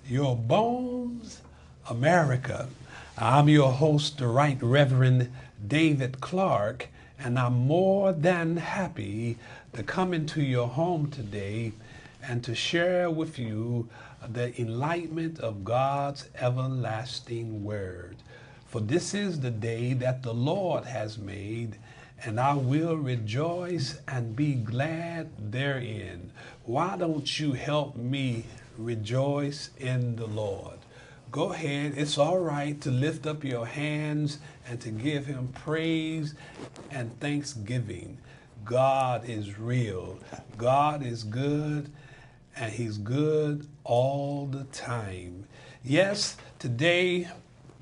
Your Bones America. I'm your host, the Right Reverend David Clark, and I'm more than happy to come into your home today and to share with you the enlightenment of God's everlasting word. For this is the day that the Lord has made, and I will rejoice and be glad therein. Why don't you help me rejoice in the Lord? Go ahead. It's all right to lift up your hands and to give him praise and thanksgiving. God is real. God is good, and he's good all the time. Yes, today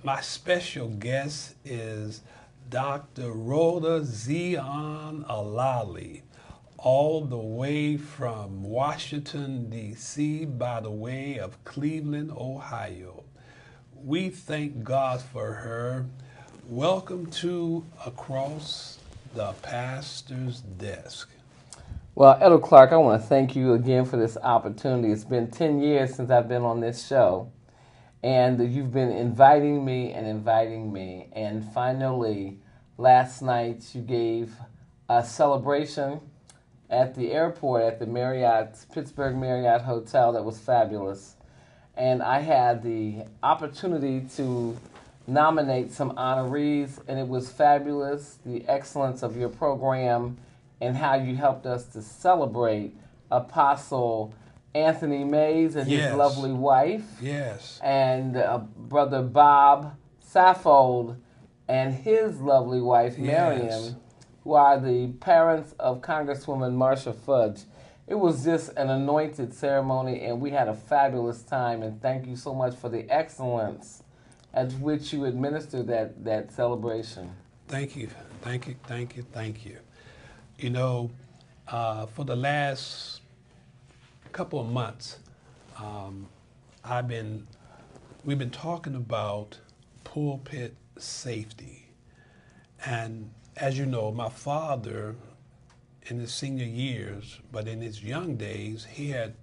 my special guest is Dr. Rhoda Zion Alali, all the way from Washington, D.C., by the way of Cleveland, Ohio. We thank God for her. Welcome to Across the Pastor's Desk. Well, Elder Clark, I want to thank you again for this opportunity. It's been 10 years since I've been on this show, and you've been inviting me and inviting me. And finally, last night you gave a celebration at the airport at the Pittsburgh Marriott Hotel that was fabulous. And I had the opportunity to nominate some honorees, and it was fabulous, the excellence of your program and how you helped us to celebrate Apostle Anthony Mays and his Yes. lovely wife, Yes. and Brother Bob Saffold and his lovely wife, Miriam, Yes. who are the parents of Congresswoman Marsha Fudge. It was just an anointed ceremony, and we had a fabulous time, and thank you so much for the excellence at which you administered that celebration. Thank you. Thank you. Thank you. Thank you. You know, for the last couple of months, um, I've been we've been talking about pulpit safety, and as you know, my father, in his senior years, but in his young days, he had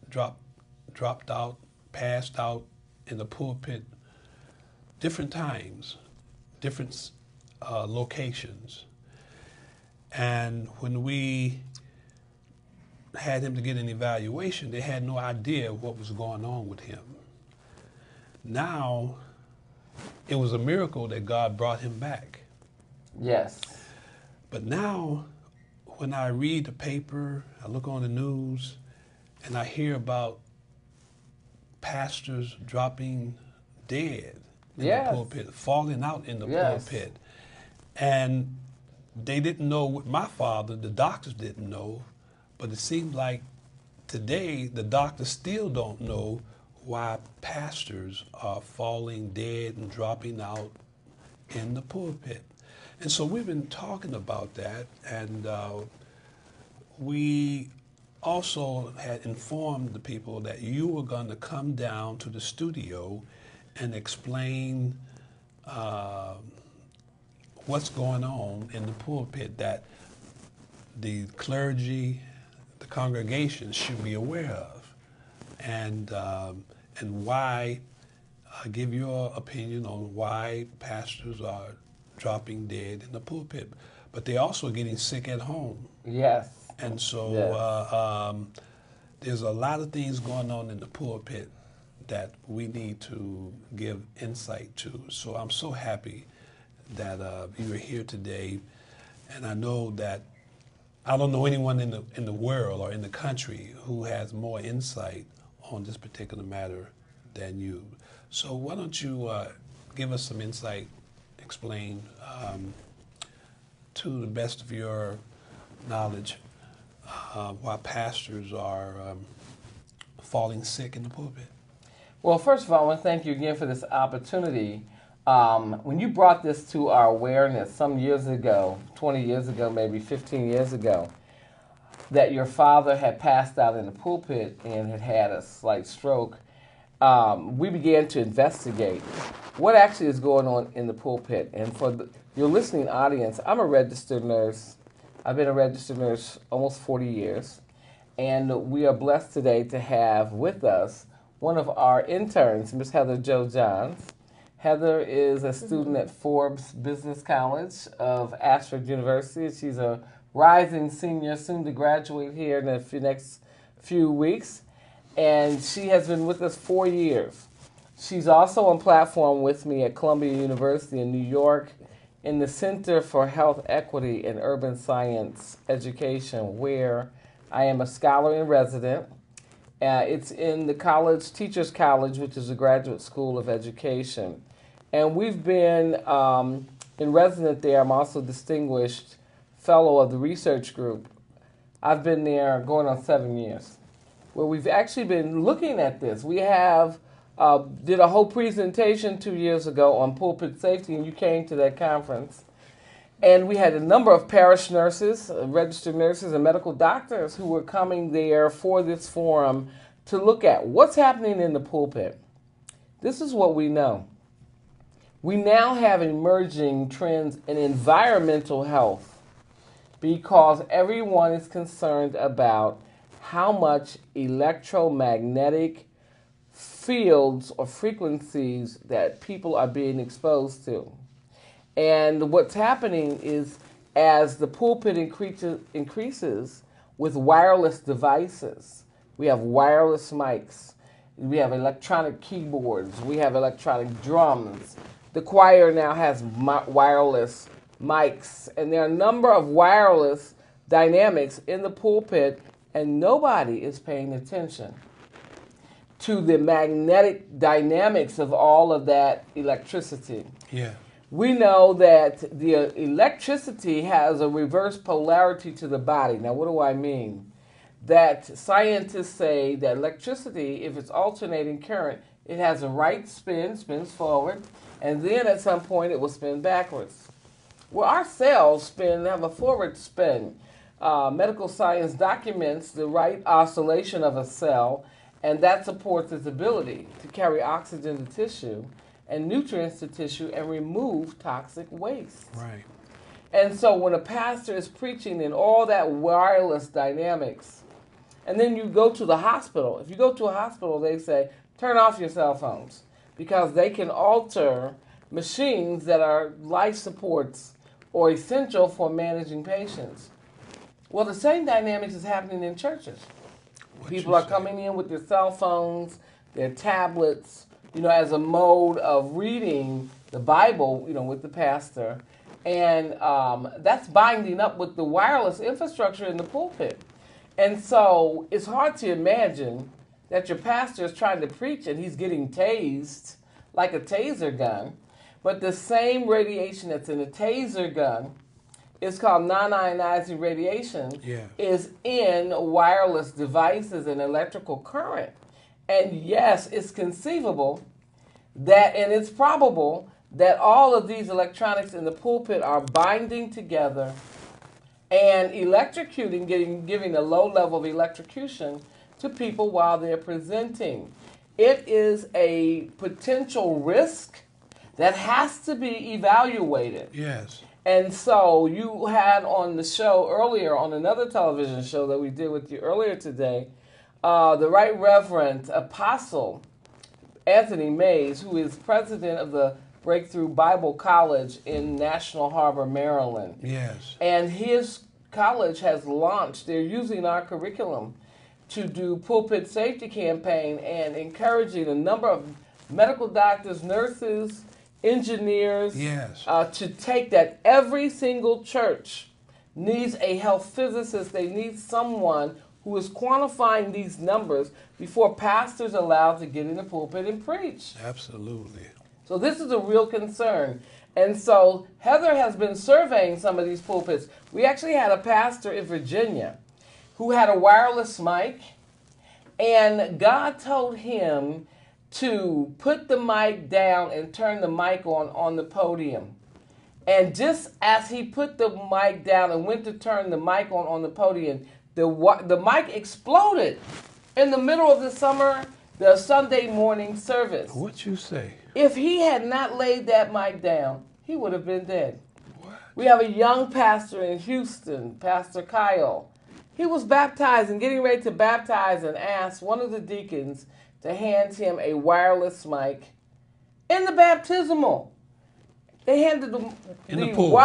dropped dropped out, passed out in the pulpit different times, different locations. And when we had him to get an evaluation, they had no idea what was going on with him. Now, it was a miracle that God brought him back. Yes. But now, when I read the paper, I look on the news, and I hear about pastors dropping dead in Yes. the pulpit, falling out in the Yes. pulpit. And they didn't know what my father, the doctors didn't know, but it seems like today the doctors still don't know why pastors are falling dead and dropping out in the pulpit. And so we've been talking about that, and we also had informed the people that you were going to come down to the studio and explain what's going on in the pulpit that the clergy, the congregation should be aware of, and why. Give your opinion on why pastors are dropping dead in the pulpit, but they're also getting sick at home, Yes. and so Yes. there's a lot of things going on in the pulpit that we need to give insight to. So I'm so happy that you are here today, and I know that I don't know anyone in the world or in the country who has more insight on this particular matter than you. So why don't you give us some insight, explain to the best of your knowledge why pastors are falling sick in the pulpit. Well, first of all, I want to thank you again for this opportunity. When you brought this to our awareness some years ago, 20 years ago, maybe 15 years ago, that your father had passed out in the pulpit and had had a slight stroke, we began to investigate what actually is going on in the pulpit. And for your listening audience, I'm a registered nurse. I've been a registered nurse almost 40 years. And we are blessed today to have with us one of our interns, Miss Heather Jo Johns. Heather is a student at Forbes Business College of Ashford University. She's a rising senior, soon to graduate here in the next few weeks. And she has been with us 4 years. She's also on platform with me at Columbia University in New York in the Center for Health Equity and Urban Science Education, where I am a scholar in resident. It's in the college, Teachers College, which is a graduate school of education. And we've been in resident there. I'm also distinguished fellow of the research group. I've been there going on 7 years, where we've actually been looking at this. We have did a whole presentation 2 years ago on pulpit safety, and you came to that conference. And we had a number of parish nurses, registered nurses, and medical doctors who were coming there for this forum to look at what's happening in the pulpit. This is what we know. We now have emerging trends in environmental health because everyone is concerned about how much electromagnetic fields or frequencies that people are being exposed to. And what's happening is as the pulpit increases with wireless devices, we have wireless mics, we have electronic keyboards, we have electronic drums. The choir now has wireless mics, and there are a number of wireless dynamics in the pulpit, and nobody is paying attention to the magnetic dynamics of all of that electricity. Yeah. We know that the electricity has a reverse polarity to the body. Now, what do I mean? That scientists say that electricity, if it's alternating current, it has a right spin, spins forward, and then at some point it will spin backwards. Well, our cells have a forward spin. Medical science documents the right oscillation of a cell, and that supports its ability to carry oxygen to tissue and nutrients to tissue and remove toxic waste. Right. And so when a pastor is preaching in all that wireless dynamics, and then you go to the hospital, if you go to a hospital, they say, turn off your cell phones because they can alter machines that are life supports or essential for managing patients. Well, the same dynamics is happening in churches. People are coming in with their cell phones, their tablets, as a mode of reading the Bible, with the pastor. And that's binding up with the wireless infrastructure in the pulpit. And so it's hard to imagine that your pastor is trying to preach and he's getting tased like a taser gun. But the same radiation that's in a taser gun is called non-ionizing radiation, is in wireless devices and electrical current. And yes, it's conceivable that, and it's probable, that all of these electronics in the pulpit are binding together and electrocuting, giving a low level of electrocution to people while they're presenting. It is a potential risk that has to be evaluated. Yes. And so you had on the show earlier, on another television show that we did with you earlier today, the Right Reverend Apostle Anthony Mays, who is president of the Breakthrough Bible College in National Harbor, Maryland. Yes. And his college has launched, they're using our curriculum to do pulpit safety campaign and encouraging a number of medical doctors, nurses, engineers, to take that. Every single church needs a health physicist. They need someone who is quantifying these numbers before pastors are allowed to get in the pulpit and preach. Absolutely. So this is a real concern. And so Heather has been surveying some of these pulpits. We actually had a pastor in Virginia who had a wireless mic, and God told him to put the mic down and turn the mic on the podium. And just as he put the mic down and went to turn the mic on the podium, the mic exploded in the middle of the Sunday morning service. What you say? If he had not laid that mic down, he would have been dead. What? We have a young pastor in Houston, Pastor Kyle, He was baptizing, getting ready to baptize, and asked one of the deacons to hand him a wireless mic in the baptismal. They handed him in the pool.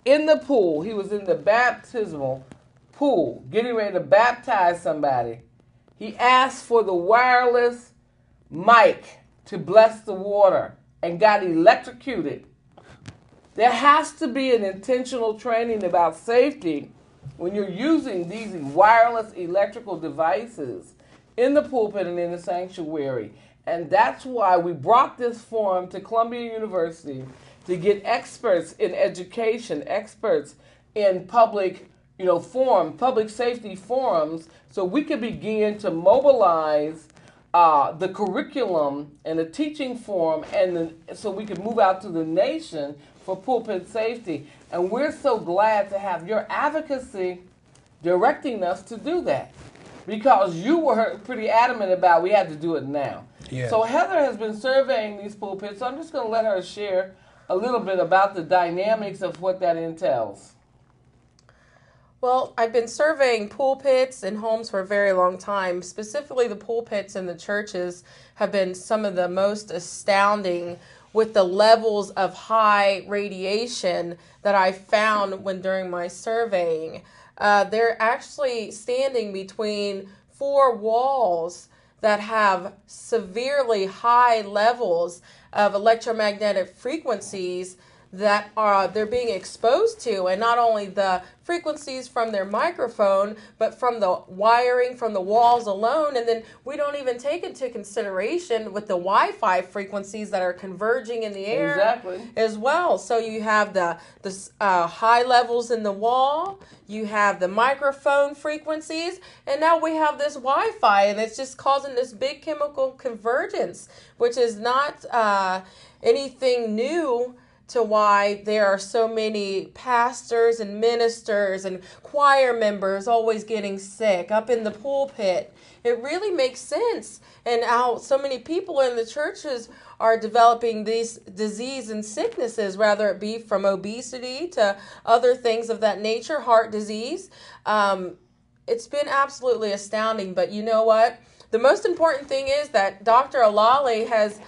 In the pool. He was in the baptismal pool, getting ready to baptize somebody. He asked for the wireless mic to bless the water and got electrocuted. There has to be an intentional training about safety when you're using these wireless electrical devices in the pulpit and in the sanctuary. And that's why we brought this forum to Columbia University to get experts in education, experts in public, public safety forums, so we can begin to mobilize the curriculum and the teaching forum, so we can move out to the nation for pulpit safety. And we're so glad to have your advocacy directing us to do that, because you were pretty adamant about we had to do it now. Yeah. So Heather has been surveying these pulpits, so I'm just going to let her share a little bit about the dynamics of what that entails. Well, I've been surveying pulpits and homes for a very long time. Specifically, the pulpits in the churches have been some of the most astounding with the levels of high radiation that I found during my surveying. They're actually standing between 4 walls that have severely high levels of electromagnetic frequencies that they're being exposed to, and not only the frequencies from their microphone, but from the wiring, from the walls alone. And then we don't even take into consideration with the Wi-Fi frequencies that are converging in the air as well. So you have the high levels in the wall, you have the microphone frequencies, and now we have this Wi-Fi, and it's just causing this big chemical convergence, which is not anything new to why there are so many pastors and ministers and choir members always getting sick up in the pulpit. It really makes sense. And how so many people in the churches are developing these disease and sicknesses, whether it be from obesity to other things of that nature, heart disease. It's been absolutely astounding. But you know what? The most important thing is that Dr. Alali has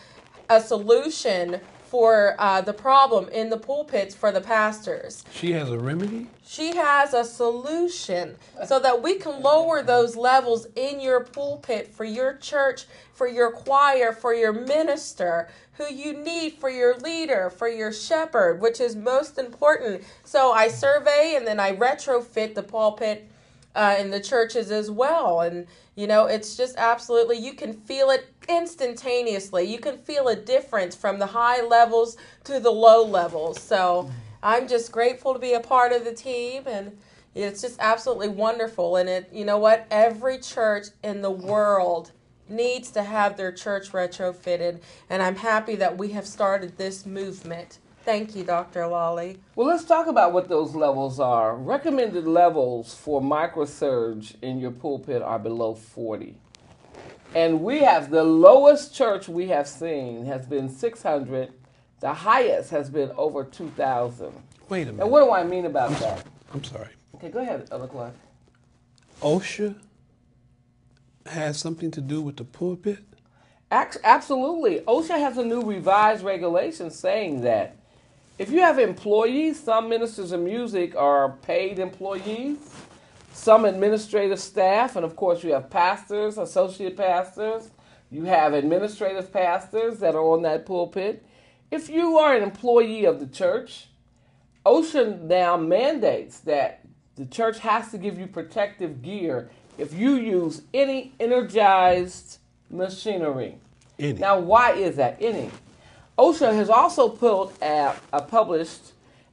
a solution for the problem in the pulpits for the pastors. She has a remedy? She has a solution so that we can lower those levels in your pulpit for your church, for your choir, for your minister, who you need for your leader, for your shepherd, which is most important. So I survey and then I retrofit the pulpit in the churches as well. And, it's just absolutely, you can feel it instantaneously. You can feel a difference from the high levels to the low levels. So I'm just grateful to be a part of the team, and it's just absolutely wonderful. And you know what? Every church in the world needs to have their church retrofitted, and I'm happy that we have started this movement. Thank you, Dr. Alali. Well, let's talk about what those levels are. Recommended levels for microsurge in your pulpit are below 40. And we have the lowest church we have seen has been 600. The highest has been over 2,000. Wait a minute. And what do I mean about that? I'm sorry. Okay, go ahead, Elder Clark. OSHA has something to do with the pulpit? Absolutely. OSHA has a new revised regulation saying that if you have employees, some ministers of music are paid employees, some administrative staff, and of course you have pastors, associate pastors, you have administrative pastors that are on that pulpit. If you are an employee of the church, OSHA now mandates that the church has to give you protective gear if you use any energized machinery. Any. Now, why is that? Any. OSHA has also published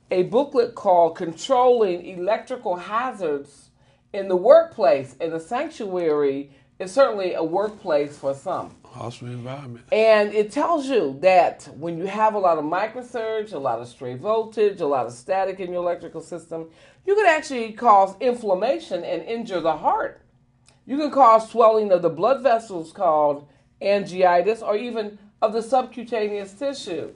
a booklet called Controlling Electrical Hazards in the Workplace, and the sanctuary is certainly a workplace for some. Hostile environment. And it tells you that when you have a lot of microsurge, a lot of stray voltage, a lot of static in your electrical system, you can actually cause inflammation and injure the heart. You can cause swelling of the blood vessels called angiitis, or even of the subcutaneous tissue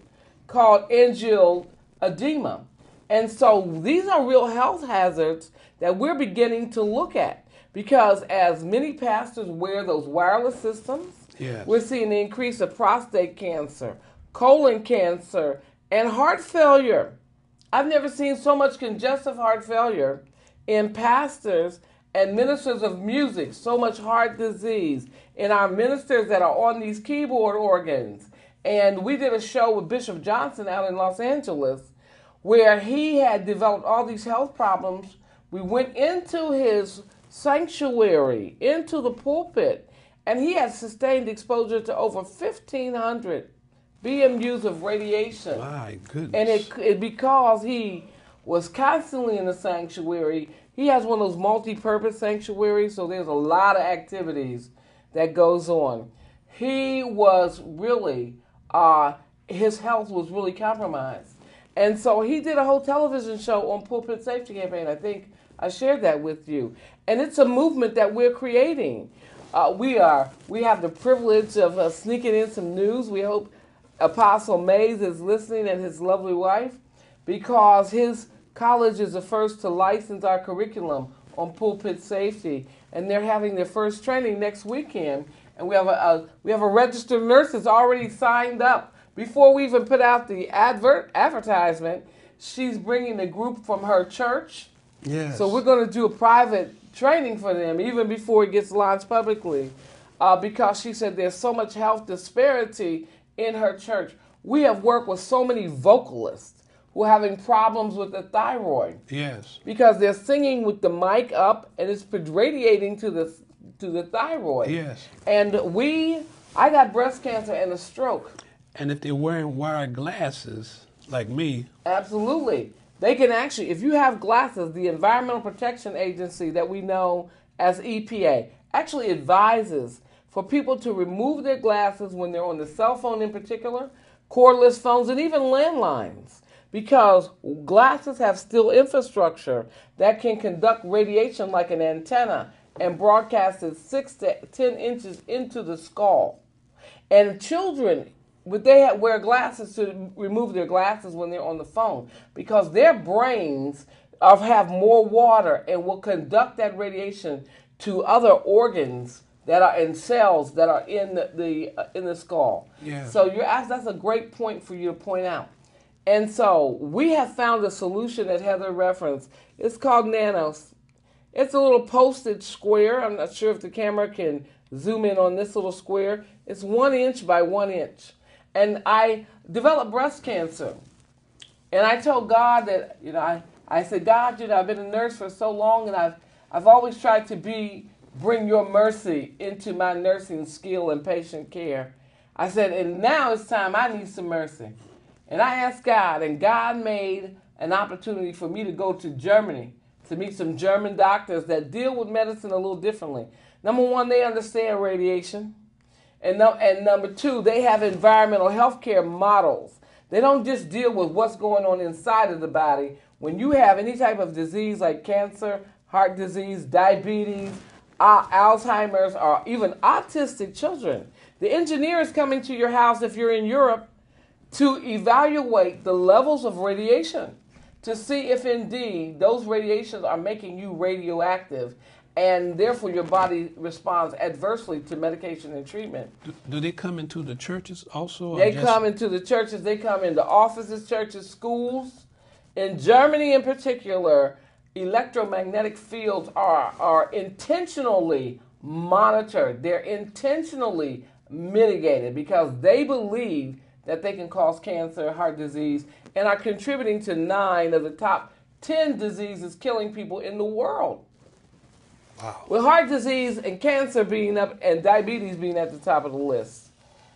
called angioedema. And so these are real health hazards that we're beginning to look at. because as many pastors wear those wireless systems, Yes. we're seeing an increase of prostate cancer, colon cancer, and heart failure. I've never seen so much congestive heart failure in pastors and ministers of music, so much heart disease in our ministers that are on these keyboard organs. And we did a show with Bishop Johnson out in Los Angeles where he had developed all these health problems. We went into his sanctuary, into the pulpit, and he had sustained exposure to over 1,500 BMUs of radiation. My goodness. And it because he was constantly in the sanctuary. He has one of those multi-purpose sanctuaries, so there's a lot of activities that goes on. He was really, his health was really compromised. And so he did a whole television show on Pulpit Safety Campaign. I think I shared that with you. And it's a movement that we're creating. We have the privilege of sneaking in some news. We hope Apostle Mays is listening and his lovely wife, because his college is the first to license our curriculum on pulpit safety, and they're having their first training next weekend. And we have a registered nurse that's already signed up. Before we even put out the advertisement, she's bringing a group from her church. Yes. So we're going to do a private training for them even before it gets launched publicly, because she said there's so much health disparity in her church. We have worked with so many vocalists who are having problems with the thyroid. Yes. Because they're singing with the mic up and it's radiating to the thyroid. Yes. And I got breast cancer and a stroke. And if they're wearing wired glasses, like me. Absolutely. They can actually, if you have glasses, the Environmental Protection Agency that we know as EPA actually advises for people to remove their glasses when they're on the cell phone in particular, cordless phones, and even landlines, because glasses have still infrastructure that can conduct radiation like an antenna and broadcast it 6 to 10 inches into the skull. And children, wear glasses to remove their glasses when they're on the phone, because their brains have more water and will conduct that radiation to other organs that are in cells that are in the skull. Yeah. So that's a great point for you to point out. And so we have found a solution that Heather referenced. It's called Nanos. It's a little postage square. I'm not sure if the camera can zoom in on this little square. It's 1 inch by 1 inch. And I developed breast cancer. And I told God that, I said, God, I've been a nurse for so long, and I've always tried to bring your mercy into my nursing skill and patient care. I said, and now it's time, I need some mercy. And I asked God, and God made an opportunity for me to go to Germany to meet some German doctors that deal with medicine a little differently. Number one, they understand radiation. And number two, they have environmental health care models. They don't just deal with what's going on inside of the body. When you have any type of disease like cancer, heart disease, diabetes, Alzheimer's, or even autistic children, the engineer is coming to your house if you're in Europe to evaluate the levels of radiation to see if indeed those radiations are making you radioactive, and therefore your body responds adversely to medication and treatment. Do they come into the churches also? They come into the churches, they come into offices, churches, schools. In Germany in particular, electromagnetic fields are intentionally monitored. They're intentionally mitigated because they believe that they can cause cancer, heart disease, and are contributing to 9 of the top 10 diseases killing people in the world. Wow. With heart disease and cancer being up and diabetes being at the top of the list.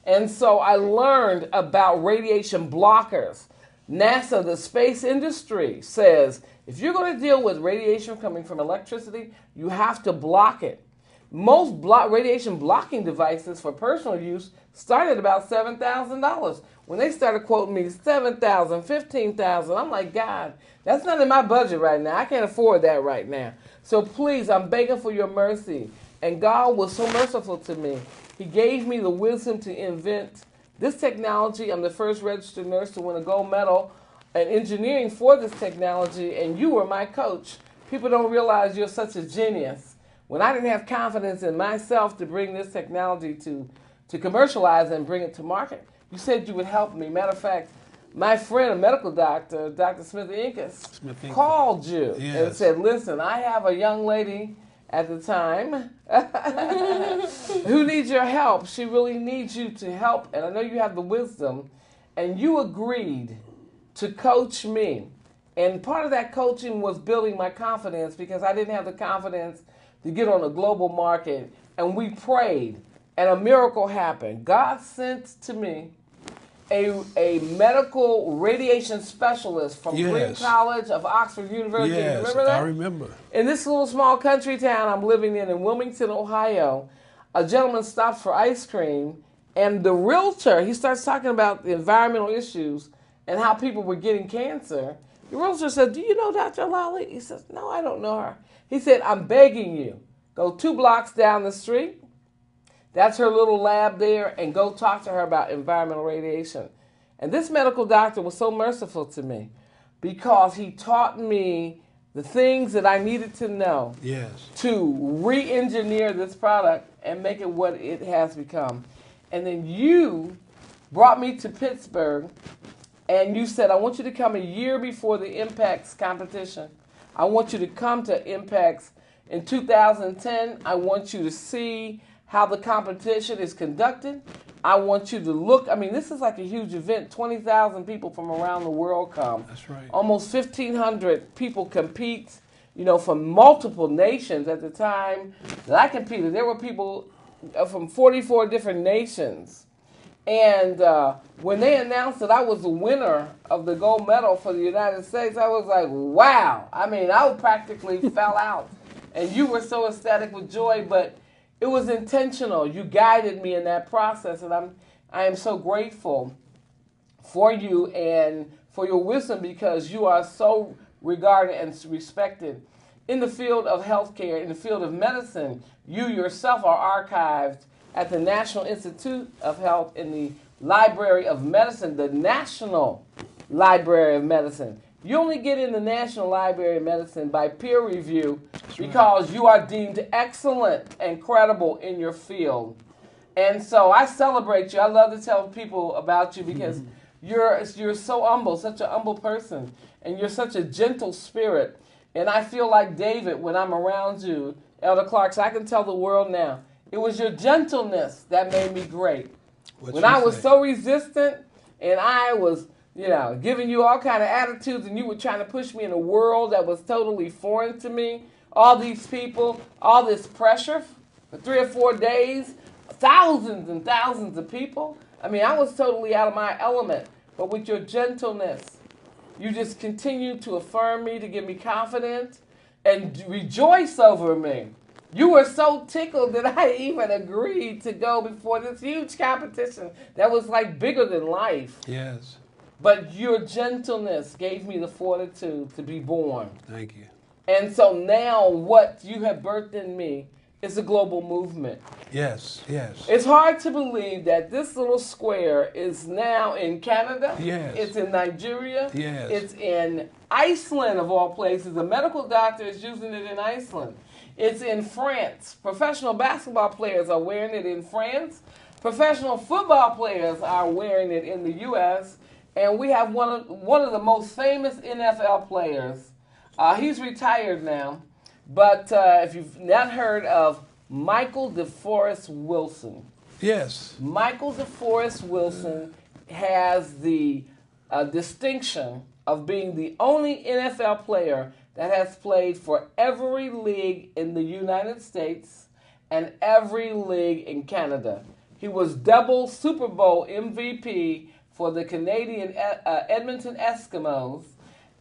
And so I learned about radiation blockers. NASA, the space industry, says if you're going to deal with radiation coming from electricity, you have to block it. Most radiation blocking devices for personal use started about $7,000. When they started quoting me $7,000, $15,000, I'm like, God, that's not in my budget right now. I can't afford that right now. So please, I'm begging for your mercy. And God was so merciful to me. He gave me the wisdom to invent this technology. I'm the first registered nurse to win a gold medal in engineering for this technology, and you were my coach. People don't realize you're such a genius. when I didn't have confidence in myself to bring this technology to commercialize and bring it to market, you said you would help me. Matter of fact, my friend, a medical doctor, Dr. Smith Incas, called you and said, listen, I have a young lady at the time who needs your help. She really needs you to help, and I know you have the wisdom, and you agreed to coach me. And part of that coaching was building my confidence because I didn't have the confidence to get on a global market. And we prayed, and a miracle happened. God sent to me a medical radiation specialist from Green College of Oxford University. Yes, remember that? I remember. In this little small country town I'm living in Wilmington, Ohio, a gentleman stops for ice cream, and the realtor, he starts talking about the environmental issues and how people were getting cancer. The realtor said, do you know Dr. Lally? He says, no, I don't know her. He said, I'm begging you, go 2 blocks down the street. That's her little lab there, and go talk to her about environmental radiation. And this medical doctor was so merciful to me because he taught me the things that I needed to know to re-engineer this product and make it what it has become. And then you brought me to Pittsburgh, and you said, I want you to come a year before the Impacts competition. I want you to come to Impacts in 2010. I want you to see how the competition is conducted. I want you to look. I mean, this is like a huge event. 20,000 people from around the world come. That's right. Almost 1,500 people compete, from multiple nations. At the time that I competed, there were people from 44 different nations. And when they announced that I was the winner of the gold medal for the United States, I was like, wow. I mean, I practically fell out. And you were so ecstatic with joy, but it was intentional. You guided me in that process, and I am so grateful for you and for your wisdom because you are so regarded and respected in the field of healthcare, in the field of medicine. You yourself are archived at the National Institute of Health in the Library of Medicine, the National Library of Medicine. You only get in the National Library of Medicine by peer review because you are deemed excellent and credible in your field. And so I celebrate you. I love to tell people about you because you're so humble, such an humble person, and you're such a gentle spirit. And I feel like David when I'm around you, Elder Clark, so I can tell the world now, it was your gentleness that made me great. When I was so resistant and I was giving you all kind of attitudes, and you were trying to push me in a world that was totally foreign to me. All these people, all this pressure for 3 or 4 days, thousands and thousands of people. I mean, I was totally out of my element. But with your gentleness, you just continued to affirm me, to give me confidence, and rejoice over me. You were so tickled that I even agreed to go before this huge competition that was like bigger than life. Yes. But your gentleness gave me the fortitude to be born. Thank you. And so now what you have birthed in me is a global movement. Yes, yes. It's hard to believe that this little square is now in Canada. Yes. It's in Nigeria. Yes. It's in Iceland, of all places. A medical doctor is using it in Iceland. It's in France. Professional basketball players are wearing it in France. Professional football players are wearing it in the U.S., and we have one of the most famous NFL players. He's retired now, but if you've not heard of Michael DeForest Wilson. Yes. Michael DeForest Wilson has the distinction of being the only NFL player that has played for every league in the United States and every league in Canada. He was double Super Bowl MVP for the Canadian Edmonton Eskimos.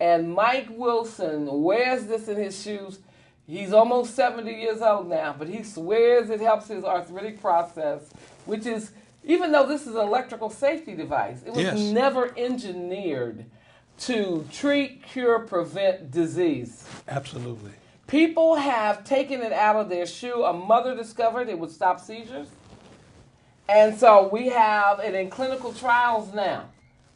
And Mike Wilson wears this in his shoes. He's almost 70 years old now, but he swears it helps his arthritic process, which is, even though this is an electrical safety device, it was never engineered to treat, cure, prevent disease. Absolutely. People have taken it out of their shoe. A mother discovered it would stop seizures. And so we have it in clinical trials now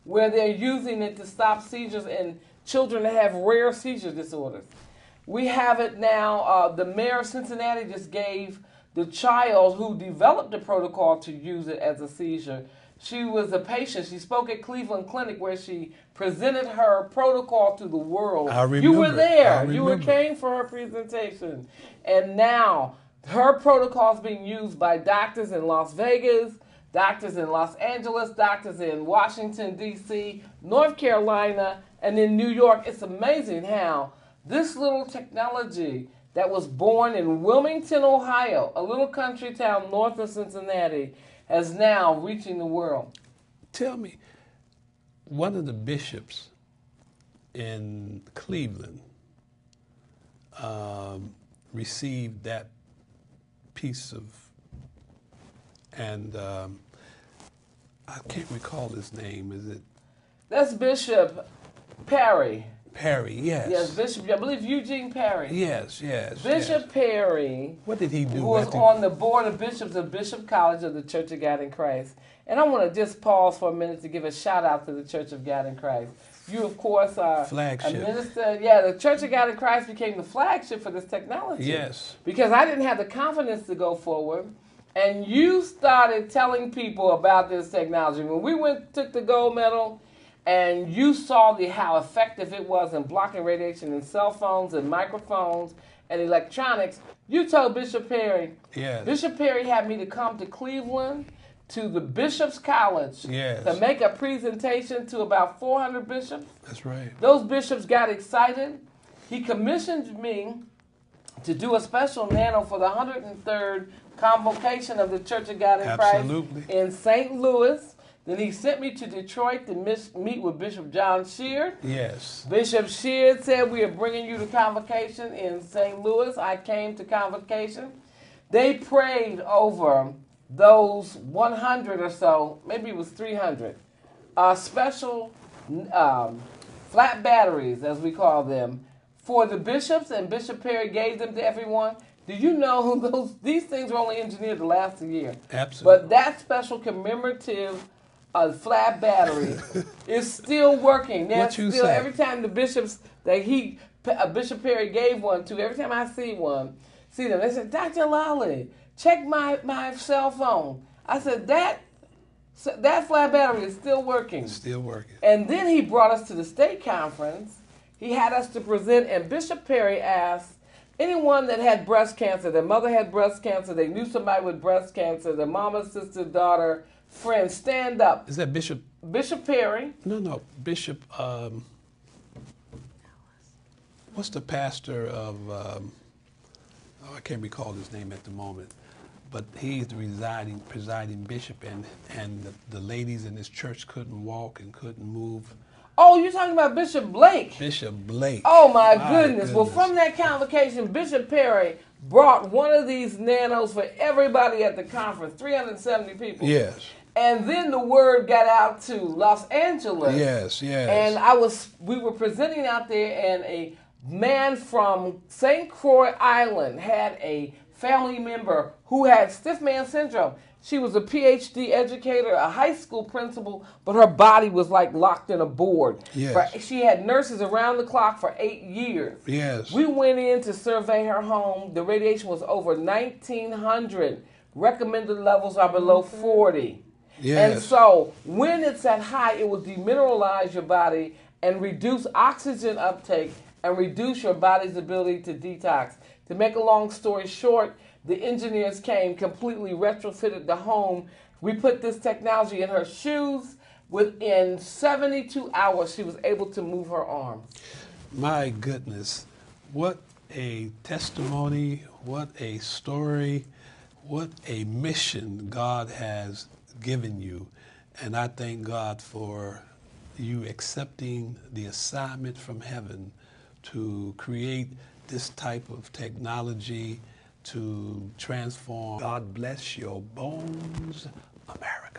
where they're using it to stop seizures in children that have rare seizure disorders. We have it now. The mayor of Cincinnati just gave the child who developed the protocol to use it as a seizure. She was a patient. She spoke at Cleveland Clinic where she presented her protocol to the world. I remember. You were there. I You remember. came for her presentation. And now her protocol is being used by doctors in Las Vegas, doctors in Los Angeles, doctors in Washington, D.C., North Carolina, and in New York. It's amazing how this little technology that was born in Wilmington, Ohio, a little country town north of Cincinnati, is now reaching the world. Tell me, one of the bishops in Cleveland received that piece of, and I can't recall his name. Is it That's Bishop Perry. Perry? Yes. Yes, Bishop, I believe Eugene Perry. Yes, yes. Bishop yes. Perry, What did he do? who was after- on the board of bishops of Bishop College of the Church of God in Christ. And I want to just pause for a minute to give a shout out to the Church of God in Christ. You, of course, are Flagship. a minister. Yeah, the Church of God in Christ became the flagship for this technology. Yes. Because I didn't have the confidence to go forward. And you started telling people about this technology. When we took the gold medal, and you saw how effective it was in blocking radiation in cell phones and microphones and electronics, you told Bishop Perry. Yes. Bishop Perry had me to come to Cleveland to the Bishop's College Yes. to make a presentation to about 400 bishops. That's right. Those bishops got excited. He commissioned me to do a special nano for the 103rd convocation of the Church of God in Absolutely. Christ in St. Louis. Then he sent me to Detroit to meet with Bishop John Sheard. Yes. Bishop Sheard said, we are bringing you to convocation in St. Louis. I came to convocation. They prayed over those 100 or so, maybe it was 300, special flat batteries, as we call them, for the bishops, and Bishop Perry gave them to everyone. Do you know these things were only engineered to last a year? Absolutely. But that special commemorative flat battery is still working. What you still, say? every time the bishops Bishop Perry gave one to, every time I see them, they said, Dr. Lally, check my cell phone. I said, that flat battery is still working. Still working. And then he brought us to the state conference. He had us to present, and Bishop Perry asked anyone that had breast cancer, their mother had breast cancer, they knew somebody with breast cancer, their mama, sister, daughter, friend, stand up. Is that Bishop? Bishop Perry. No. Bishop. What's the pastor of? I can't recall his name at the moment, but he's the presiding bishop, and the ladies in his church couldn't walk and couldn't move. Oh, you're talking about Bishop Blake. Bishop Blake. Oh, my goodness. Well, from that convocation, Bishop Perry brought one of these nanos for everybody at the conference, 370 people. Yes. And then the word got out to Los Angeles. Yes. And we were presenting out there, and a man from St. Croix Island had a family member who had stiff man syndrome. She was a PhD educator, a high school principal, but her body was like locked in a board. Yes. She had nurses around the clock for 8 years. Yes. We went in to survey her home. The radiation was over 1,900. Recommended levels are below 40. Yes. And so when it's at high, it will demineralize your body and reduce oxygen uptake and reduce your body's ability to detox. To make a long story short, the engineers came, completely retrofitted the home. We put this technology in her shoes. Within 72 hours, she was able to move her arms. My goodness, what a testimony, what a story, what a mission God has given you. And I thank God for you accepting the assignment from heaven to create this type of technology to transform. God bless your bones, America.